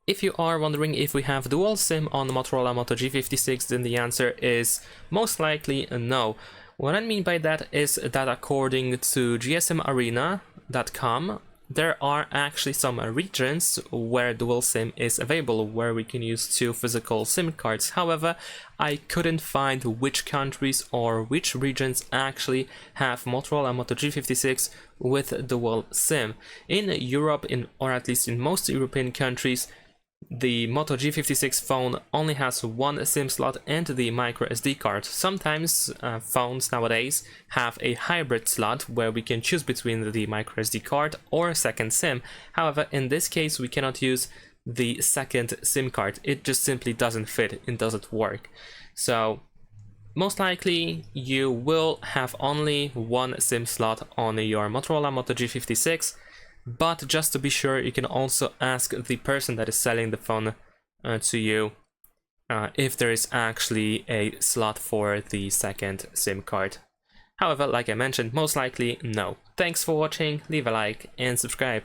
If you are wondering if we have dual SIM on the Motorola Moto G56, then the answer is most likely no. What I mean by that is that according to gsmarena.com, there are actually some regions where dual SIM is available, where we can use 2 physical SIM cards. However, I couldn't find which countries or which regions actually have Motorola Moto G56 with dual SIM. In Europe, or at least in most European countries, the Moto G56 phone only has 1 SIM slot and the microSD card. Sometimes phones nowadays have a hybrid slot where we can choose between the microSD card or a second SIM. However, in this case we cannot use the second SIM card. It just simply doesn't fit, it doesn't work. So most likely you will have only 1 SIM slot on your Motorola Moto G56. But just to be sure, you can also ask the person that is selling the phone to you if there is actually a slot for the second SIM card. However, like I mentioned, most likely no. Thanks for watching, leave a like and subscribe.